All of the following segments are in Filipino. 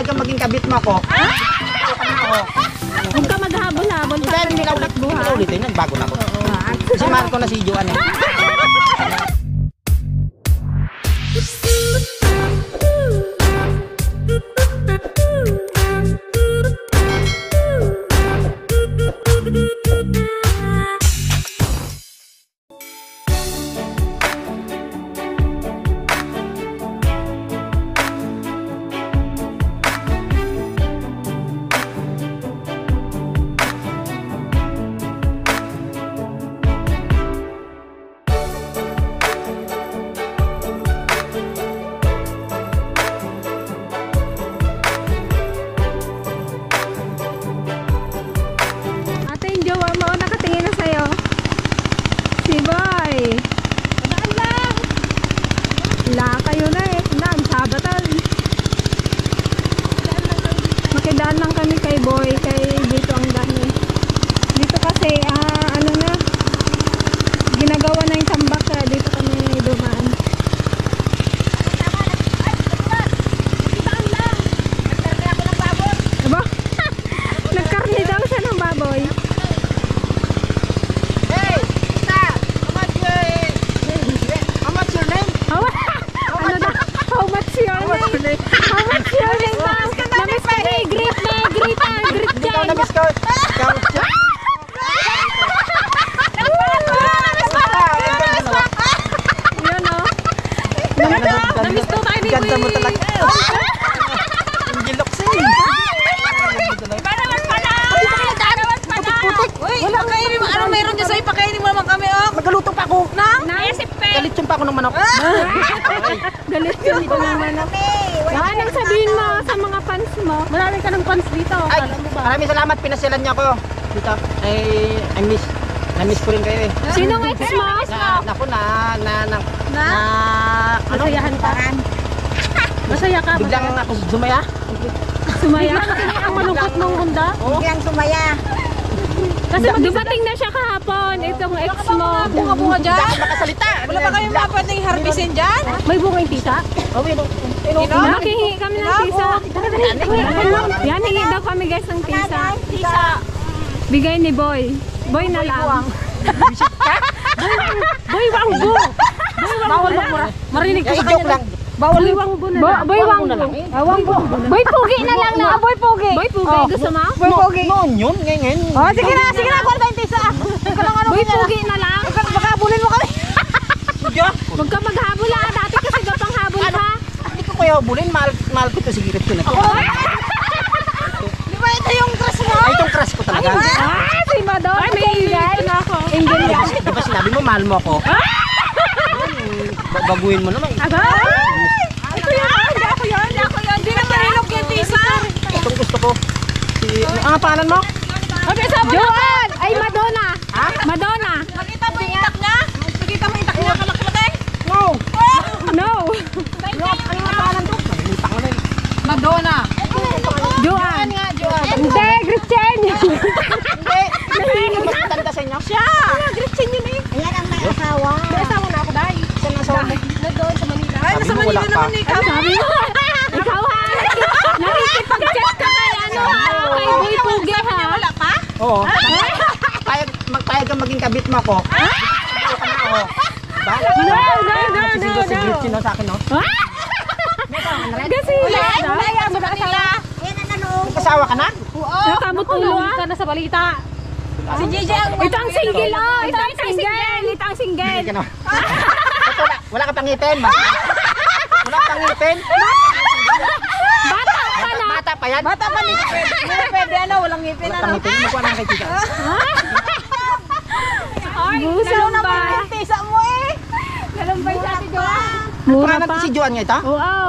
Papayag kang maging kabit mo ako. Huwag ka maghabol-habol pa rin takbo ha. Ulitin, nagbago na ako. Si Marco na si Joan eh. Makidaan lang kami kay Boy, kay dito ang dami. Dito kasi, ano na, ginagawa na yung tambak, kaya dito kami dumaan. Aba? Nagkarni daw siya ng baboy. Hey! Tita! How much your name? Ano na? How much your name? How much your name, ma'am? Namiss ko na yung greet Hindi ka na-miss ko. Yun o. Namiss ko tayo ni Ganda mo talaga. Ang giloksin. Iba naman pala! Uy, pakainin mo. Anong meron dyan sa'yo? Pakainin mo naman kami, oh. Magaluto pa ako. Galit yung pa ako ng manok. Galit yun ko ng manok. Anong sabihin mo sa mga fans mo? Marami ka ng fans dito. Ay, maraming salamat. Pinasyalan niyo ako. Dito. Ay, na-miss ko rin kayo eh. Sinong ex mo? Naku, Masayahan ka? Masaya ka? Biglang ako sumaya. Sumaya? Ang malungkot mong Honda? Biglang sumaya. Kasi dumating na siya kahapon, itong ex mo. Bunga-bunga dyan? Hindi ako makasalita. Wala ba kayong mga pwedeng harbisin dyan? May bunga yung tisa? Makihingi kami ng tisa. Yan, hingi daw kami guys ng tisa. Bigay ni Boy. Boy na lang. Boy Wangbo. Bawal mo marinig ko sa kanya. Boy Wangbo na lang. Boy Wangbo. Boy Pugi na lang na. Boy Pugi. Boy Pugi. Gusto mo? Boy Pogi. Noon yun, ngayon. Oh, sige na. Kuha tayong tisa. Boy Pugi na lang. Baka bulin mo kami. Huwag ka maghabol ha. Dati kasi gapang habol ha. Hindi ko kaya bulin. Mahal ko ito. Sige, ito na. Di ba ito yung crush mo? Ay, itong crush ko talaga. Si Madonna. Ay, may ingay na ako. Ingay yan. Di ba sinabi mo, mahal mo ako? Baguhin mo naman. Ito yan. Hindi ako yan. Hindi na marilog yung tisa. Itong gusto ko. Ang pangalan mo? Joan! Ay, Madonna. Ha? Madonna. Makita mo yung itak niya? Makita mo yung itak niya kalak-kalak? No! No. Ano ang pangalan ko? Nakalimutan ko na eh. Madonna. Joan. Joan. Hindi, Gretchen. Hindi! Mas matanda sa inyo? Siya. Gretchen yun eh. Ayan ang may asawa. May asawa na ako, dahil. Saan ang asawa mo? Doon sa Manila. Ay, nasa Sabi mo, wala Manila pa. naman ikaw. Sabi mo, ikaw ha. Nakikipag-chat ka kay ano ha. Kay Boy Pugi ha. Wala pa? Oo. Magpayag kang maging kabit mo ako. Dito ka na ako. Ba? No. Si Gretchen no, sa akin no? Kasi Ayan mo na kanila. Kasawa ka na? nakamutulo ha. Ka na sa balita. Si JJ ang Ito ang single oh. Ito ang single. Ito ang single. Hindi ka na. Wala ka pang ngipin. Wala ka pang ngipin. Bata ka na. Bata pa yan. Bata pa ni pwede ano, walang ngipin Wala pang ngipin. Mukha na kay tita. Busong ba? Tisa mo eh. Galumbay sa atin Joan. Mura Mura pa. pa. Si Joan nga ito? Oo.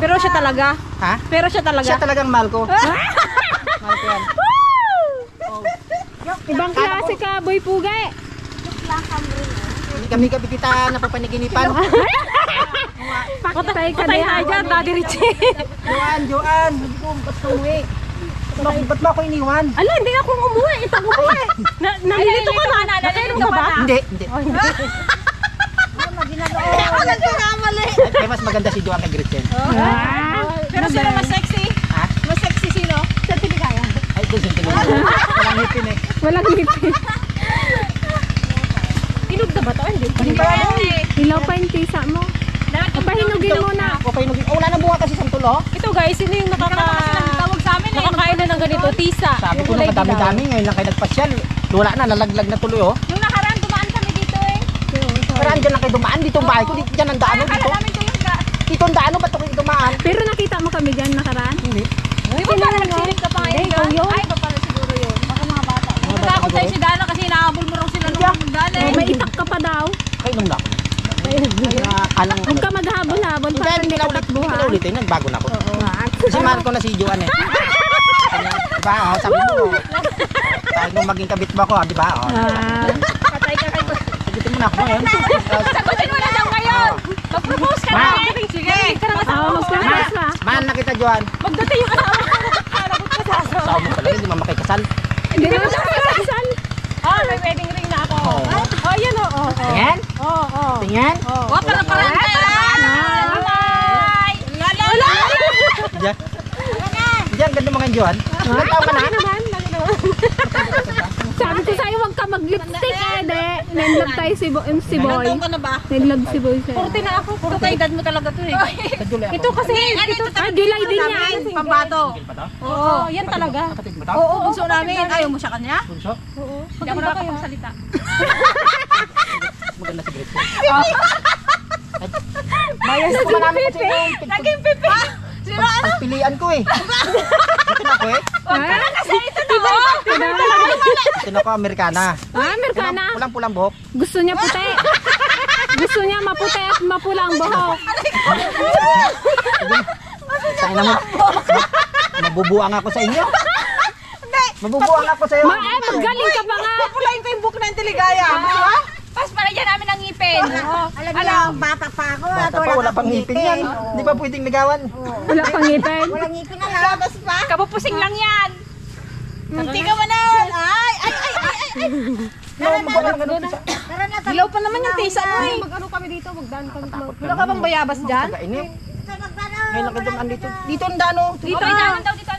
Pero siya talaga. Ha? Pero siya talaga. Siya talagang mahal ko. Mahal ko yan. Ibang klase ka, Boy Pugi. Hindi kami kita napapaniginipan. Patay ka Patay na tayo dyan, Daddy Richie. Joan. Hindi ko ba't ka umuwi? Ba't mo ako iniwan? Ala, hindi ako umuwi. Ito umuwi. Nalilito ka na. Nakainom ka ba? Hindi. Ako nagkakamali. Kaya mas maganda si Joan kay Gretchen. Pero sino mas sexy? Walang hipin eh. Walang ngipin. Hinog na ba to? Hindi. Hindi ba yan? Hilaw pa yung tisa mo. Pahinugin muna. Okay, wala na bunga kasi isang tulo. Ito guys, sino yung nakakain na ng ganito? Tisa. Sabi Yung ko nung kulay dilaw. kadami-dami, ngayon lang kayo nagpasyal. Wala na, nalaglag na tuloy oh. Yung nakaraan dumaan kami dito eh. Parang dyan lang kayo dumaan, dito ang bahay ko, dyan ang daano dito. namin ito yung Dito ang daano, ba't ako yung dumaan? Pero nakita mo kami dyan nakaraan? Hindi. Di ba parang nagsilip ka pa ngayon dyan? Ay, iba pala siguro yun. Baka mga bata. Natakot sa'yo si Dana kasi inaabol mo raw sila nung Dana eh. May itak ka pa daw. Ay, nung lang. Alang Huwag ka maghabol-habol para hindi ka takbuhan. ulit eh, nagbago na ako. Si Marco na si Joan eh. Kanya, diba, oh, sabi mo, tayo nung maging kabit mo ako, di ba? Oh. Patay ka kayo. Sagutin mo na ako ngayon. Sagutin mo na daw ngayon. Mag-propose ka na. Sige. Mag-propose ka. Mahal na kita, Joan. Magdating yung asawa ko. Kalagot ka sa asawa. Sawa mo talaga, hindi mo makikasal. Hindi mo nakakasal. Oh, may wedding ring na ako. Oh, yan oh. Tingin? Oh. Tingin? Wah, parang Bye! Diyan. Diyan, ganda mga Joan. Ilan taon ka na? Sabi ko sa'yo, huwag ka mag-lipstick eh. Nindlog tayo si Boy. Ilan ka na ba? Nindlog si Boy sa'yo. 40 na ako. Puro ka edad mo talaga to eh. Sa July ako. Ito kasi, ito July din yan. Pambato. Tingin pa to? Oo, yan talaga. Kapatid mo to? Oo, bunso namin. Ayaw mo siya kanya? Bunso? Hindi ako nakapagsalita. Maganda si Grace. Bias ko namin kasi yung Naging pipi. Sino ano? pagpilian ko eh. Dito na ako eh. Huwag ka na kasi ito na. Dito na ako, Amerikana. Amerikana. Pulang-pulang buhok. Gusto niya puti. Gusto niya maputi at mapula ang buhok. Sa'yo naman. Mabubuang ako sa inyo. Mabubuang ako sa iyo. Magaling ka pa nga. Pulayin ko yung book na yung tiligaya. Pas para dyan namin ang ngipin. Alam niyo, bata pa ako. Bata pa, wala pang ngipin yan. Hindi pa pwedeng ligawan. Wala pang ngipin. Walang ngipin na lang. Labas pa. Kapupusing lang yan. Hindi ka man Ay. Tara na. Hilaw pa naman yung tisa mo eh. Mag-ano kami dito, magdaan kami. Wala ka bang bayabas dyan? Tagainip. Ngayon lang kayo dito. Dito ang dano. Dito.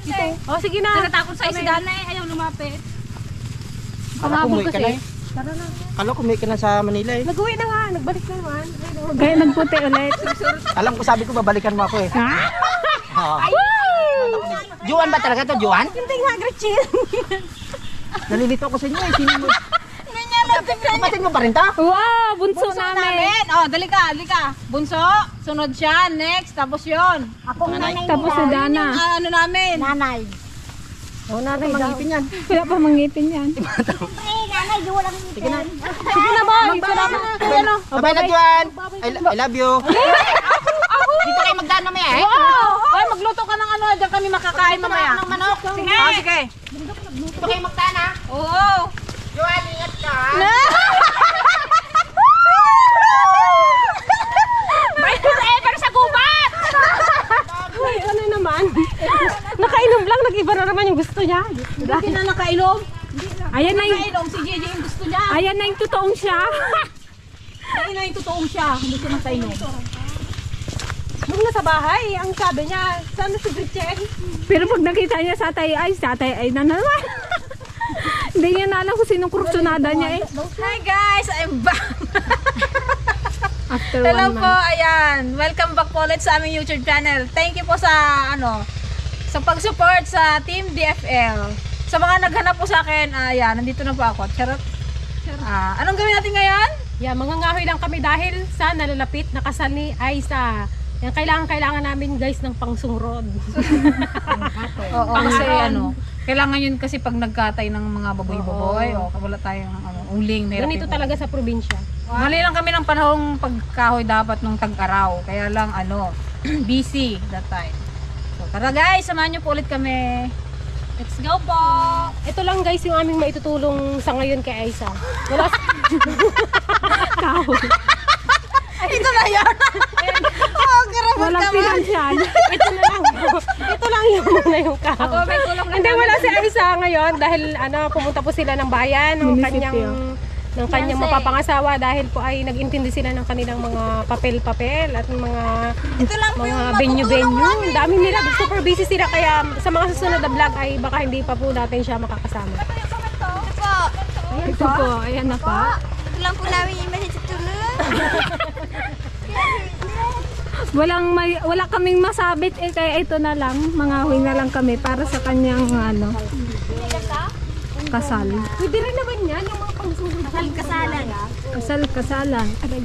Dito. Oh, sige na. Natatakot sa'yo si Dana eh. Ayaw lumapit. Kala ko umuwi ka na eh. Kala ko umuwi ka na sa Manila eh. Nag-uwi na nga. Nagbalik na naman. Kaya nagputi ulit. Alam ko, sabi ko babalikan mo ako eh. Oo. Joan ba talaga to, Joan? Hindi nga, Gretchen. Nalilito ako sa inyo eh. Sino mo? Kapatid mo pa rin to? Wow, bunso namin. Oh, dali ka. Bunso, sunod siya. Next, tapos yon. Ako nanay Tapos si Dana. Ano namin? Nanay. Oo, natin mangipin yan. Wala pa mangipin yan. Nanay, di walang ngipin. Sige na, boy. Salamat. Ano? Bye na, Joan. I love you. Dito kayo magdaan mamaya eh. Ay, magluto ka ng ano. Diyan kami makakain mamaya. Ng manok. Sige. Sige. Dito kayo magdaan ha. Oo. Joan, ingat ka ha. May forever sa gubat! Ay, ano naman? Nakainom lang. Nag-iba na naman yung gusto niya. Hindi na nakainom. Ayan na yung, Nakainom. Si JJ yung gusto niya. ayan na yung totoong siya. Ayun na yung totoong siya. Hindi siya nakainom. Nung nasa bahay, ang sabi niya, saan na si Gretchen? Pero pag nakita niya sa tatay ay na naman. Hindi niya na alam kung sinong kursunada niya eh. Hi guys, I'm back. After Hello 1 po, month. ayan. Welcome back po ulit sa aming YouTube channel. Thank you po sa sa pag-support sa Team DFL. Sa mga naghanap po sa akin, ayan, nandito na po ako. Charot. Anong gawin natin ngayon? Yeah, mangangahoy lang kami dahil sa nalalapit na kasal ni Aiza. Yan, kailangan namin guys ng pangsungrod. Oo, kasi kailangan yun kasi pag nagkatay ng mga baboy-baboy, o wala tayong uling. Ganito talaga sa probinsya. Mali lang kami ng panahong pagkahoy dapat nung tag-araw. Kaya lang busy that time. So tara guys, samahan niyo po ulit kami. Let's go po! Ito lang guys yung aming maitutulong sa ngayon kay Aiza. Wala Kahoy. Ito na yan! Walang pinansyal. ito lang yung muna yung Ako may tulong lang Hindi, wala si Aiza ngayon dahil pumunta po sila ng bayan, ng Munisipyo. kanyang ng kanyang mapapangasawa dahil po ay nag-intindi sila ng kanilang mga papel-papel at mga venue-venue. Dami nila, super busy sila kaya sa mga susunod na vlog ay baka hindi pa po natin siya makakasama. Ito po, ayan na po. Ito lang po namin yung message tulog. Wala kaming masabit eh, kaya ito na lang. Mangahoy na lang kami para sa kanyang ano, kasal. Pwede rin naman yan, yung mga pangsusunod. Kasalan. Kasalan. Aray.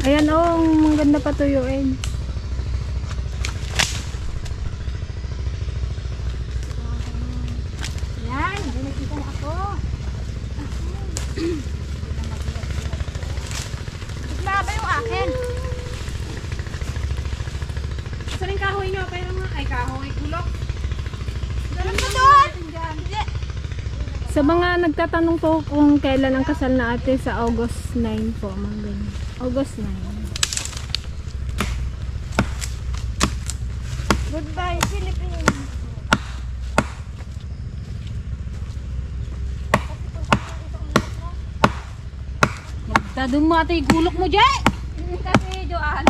Ayan oh, ang ganda patuyuin. Yan, hindi nakita na ako. Maba yung akin. Saan yung kahoy nyo? Pero nga, ay kahoy, gulok. Ganun ka doon. Sa mga nagtatanong po kung kailan ang kasal na ate, sa August 9 po, mga ganyan. August 9. Goodbye, Philippines. Magdadong mo ate yung gulok mo, Jay! Kasi, Joan.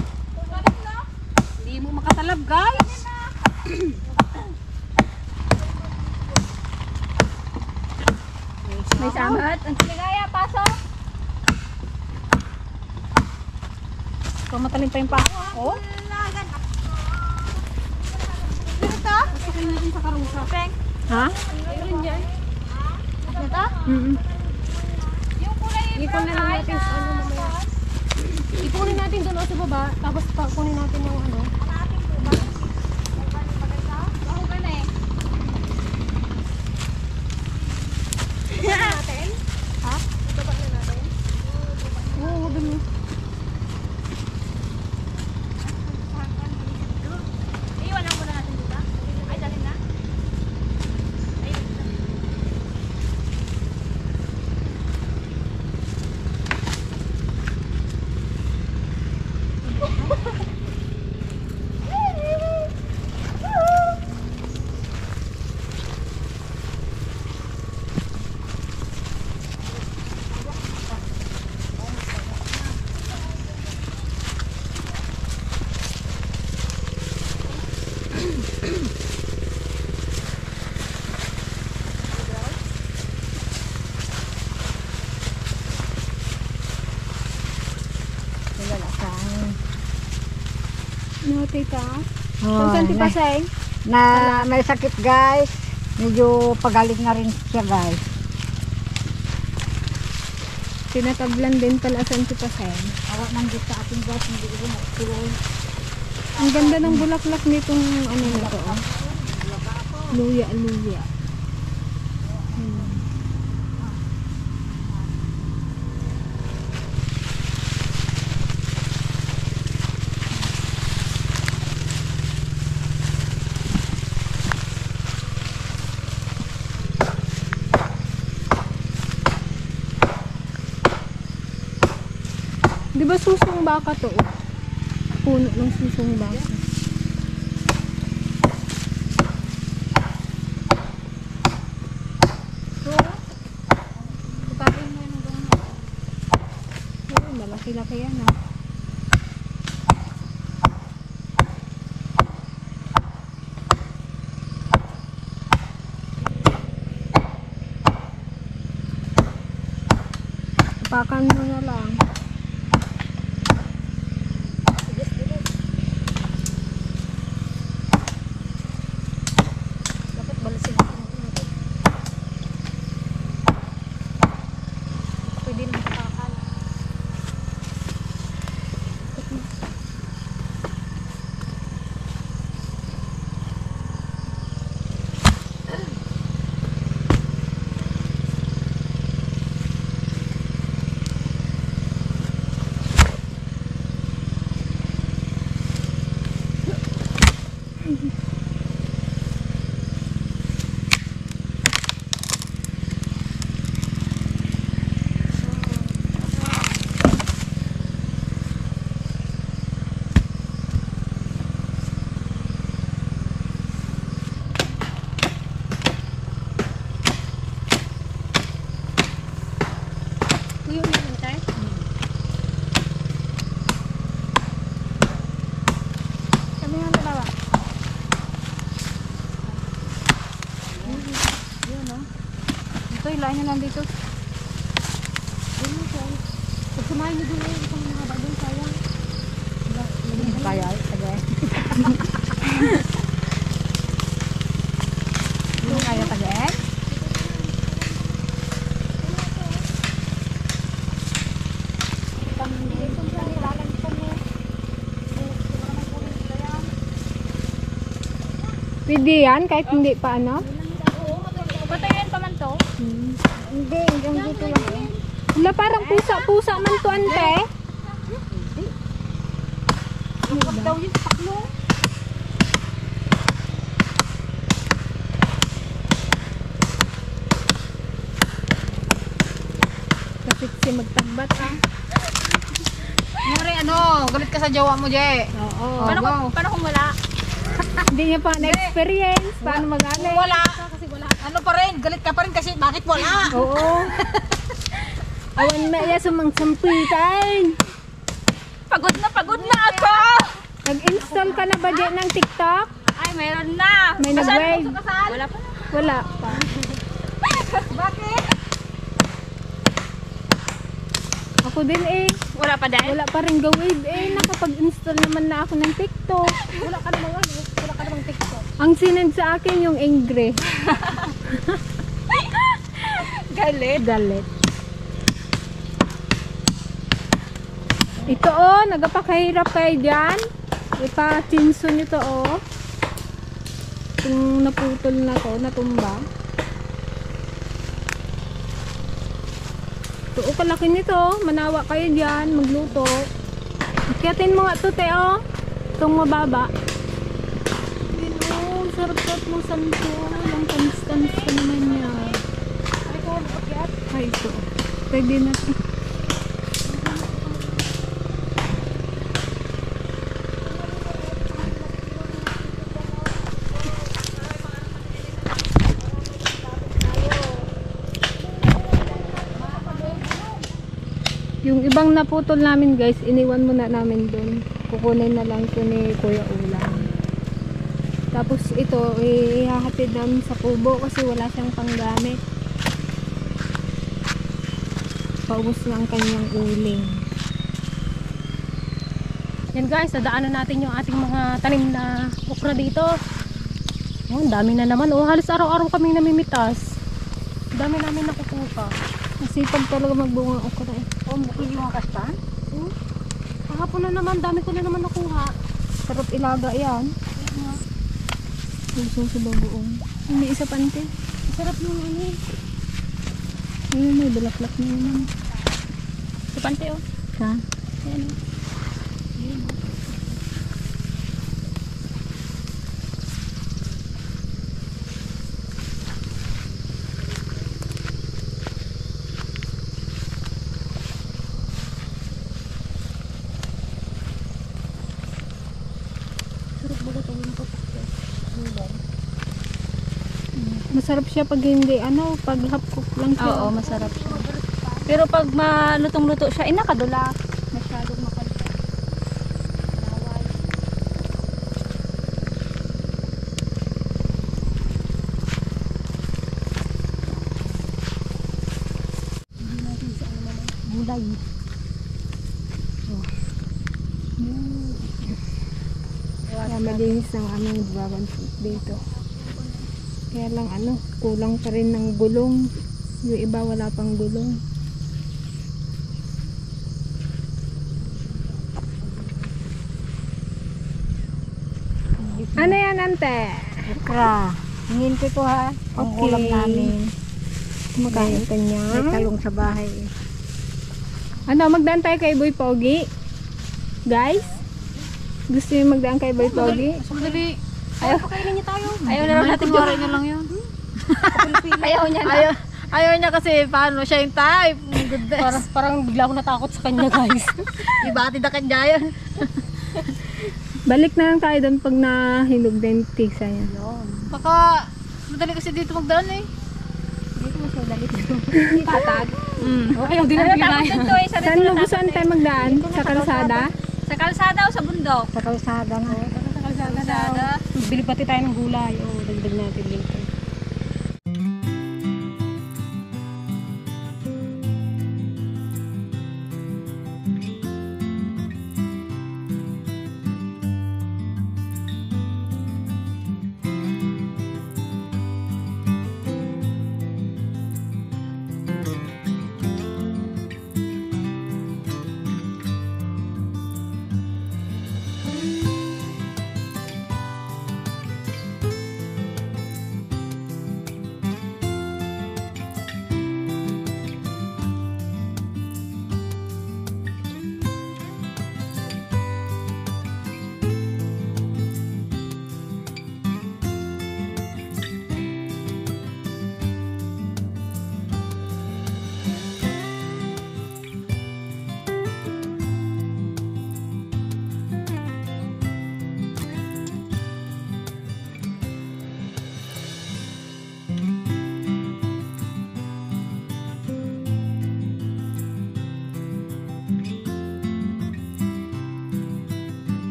Hindi mo makatalab, guys. May samat. Ang ligaya, pasok. Pamatalim pa yung pa. Oh? Lagan. Ito? Kasi natin sa karusa. Peng. Ha? Ayun yan. Ito? Yung kulay Ipunin natin sa ano mamaya. Ipunin natin doon sa baba, tapos kunin natin yung ano. Oo, dun. Iwan lang muna natin dito. Ay, dali na. No, tita. Oh, Saan tita Seng? na may sakit guys. Medyo pagaling na rin siya guys. Tinatablan din pala sa tita Seng. Awak nang sa ating guys. Hindi ko magtuloy. Ang ganda ng bulaklak nitong ano na to. Oh. Luya. Di ba susong baka to? Oh? Puno ng susong baka. Oo, malaki-laki yan ah. Pakan mo na lang. hilahin nyo nandito. Pagsumahin nyo doon eh, itong mga doon, sayang. Kaya, tagay. Hindi kaya tagay. Pwede yan, kahit hindi pa ano. Patayin pa man to. Hindi, hanggang dito lang. Wala, parang pusa-pusa man to, ante. Daw yung paklo. Kasi si magtagbat ah. Ngari, ano, galit ka sa jowa mo, Je. Oo. Paano kung wala? Hindi niya pa na-experience. Paano magalit? Kung wala, ano pa rin, galit ka pa rin kasi bakit wala? Oo. Awan na iya sumangsampitan. Pagod na ako! Nag-install ka na ba dyan ng TikTok? Ay, meron na. May nag-wave? Wala pa. Wala pa. Bakit? Ako din eh. Wala pa din? Wala pa rin ga-wave eh. Nakapag-install naman na ako ng TikTok. Wala ka namang TikTok. Ang sinend sa akin yung angry. Galit. Galit. Ito oh, nagapakahirap kayo dyan. Ipa-chinso nito oh. Kung naputol na to, natumba. Ito oh, kalaki nito. Manawa kayo dyan, magluto. Ikiatin mo nga ito, te oh. Itong mababa. Yun oh, sarap-sarap ng santo. Yung tamis-tamis ko naman niya. Ay, ito. Pwede na ito. Yung ibang naputol namin guys, iniwan muna namin doon. Kukunin na lang ito ni Kuya Ulang. Tapos ito, ihahatid namin sa kubo kasi wala siyang panggamit. Paubos na ang kanyang uling. Yan guys, nadaanan natin yung ating mga tanim na okra dito. Oh, ang dami na naman. Oh, halos araw-araw kaming namimitas. Ang dami namin nakukuha. Masipag talaga magbunga okra eh. Oh, mukhi yung kastan. Kahapon na naman, dami ko na naman nakuha. Sarap ilaga yan. Gusto sa bagoong. May isa pante. Sarap yung ano. Ayun, may bulaklak na naman. Supante oh. Ha? Ayan oh. Masarap siya pag hindi, ano, pag hapkok lang siya. Oo, masarap siya. Pero pag malutong-luto siya, nakadula. Masyadong makalita. Gulay. Kaya malinis ang aming dragon fruit dito. Kaya lang ano, kulang pa rin ng gulong. Yung iba wala pang gulong. Ano yan, ante? Okra. Hingin ko ito ha. Ang Okay. ulam namin. Kumakain ka niya. May talong sa bahay. Ano, magdaan tayo kay Boy Pogi? Guys? Gusto niyo magdaan kay Boy Pogi? Sandali. Pakainin niyo tayo. Ayaw na natin gawin nyo lang yun. Ayaw niya na. Ayaw niya kasi paano siya yung type. Goodness. Parang bigla ako natakot sa kanya guys. Ibati na kanya yun. Balik na lang tayo doon pag nahinog na yung tigsa niya. Baka madali kasi dito magdaan eh. Patag. Ayaw din ang pinay. Ito eh, sa Saan mo gusto tayo magdaan? Sa kalsada? Sa kalsada o sa bundok? Sa kalsada na. Sa kalsada. Bili pati tayo ng gulay. Oh, dagdag natin dito.